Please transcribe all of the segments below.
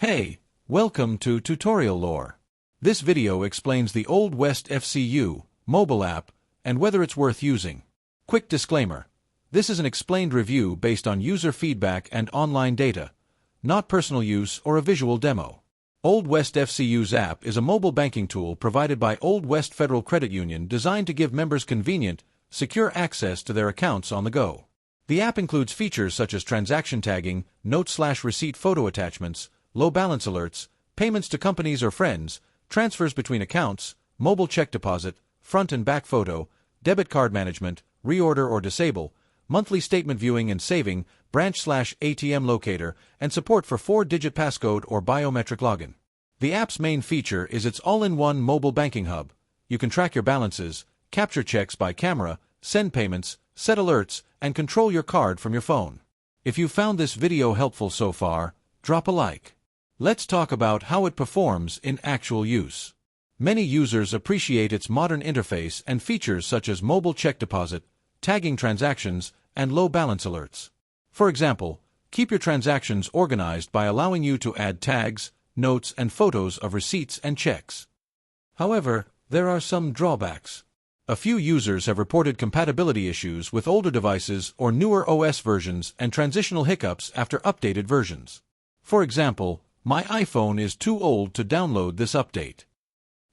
Hey, welcome to Tutorial Lore. This video explains the Old West FCU mobile app and whether it's worth using. Quick disclaimer. This is an explained review based on user feedback and online data, not personal use or a visual demo. Old West FCU's app is a mobile banking tool provided by Old West Federal Credit Union designed to give members convenient, secure access to their accounts on the go. The app includes features such as transaction tagging, note/receipt photo attachments, low balance alerts, payments to companies or friends, transfers between accounts, mobile check deposit, front and back photo, debit card management, reorder or disable, monthly statement viewing and saving, branch/ATM locator, and support for 4-digit passcode or biometric login. The app's main feature is its all-in-one mobile banking hub. You can track your balances, capture checks by camera, send payments, set alerts, and control your card from your phone. If you found this video helpful so far, drop a like. Let's talk about how it performs in actual use. Many users appreciate its modern interface and features such as mobile check deposit, tagging transactions, and low balance alerts. For example, keep your transactions organized by allowing you to add tags, notes, and photos of receipts and checks. However, there are some drawbacks. A few users have reported compatibility issues with older devices or newer OS versions and transitional hiccups after updated versions. For example, my iPhone is too old to download this update.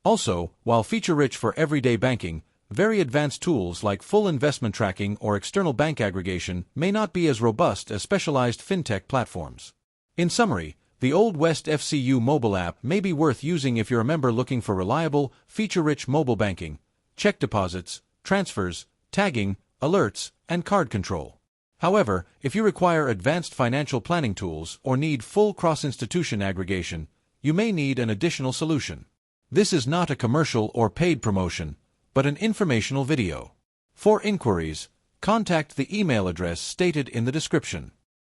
Also, while feature-rich for everyday banking, very advanced tools like full investment tracking or external bank aggregation may not be as robust as specialized fintech platforms. In summary, the Old West FCU mobile app may be worth using if you're a member looking for reliable, feature-rich mobile banking, check deposits, transfers, tagging, alerts, and card control. However, if you require advanced financial planning tools or need full cross-institution aggregation, you may need an additional solution. This is not a commercial or paid promotion, but an informational video. For inquiries, contact the email address stated in the description.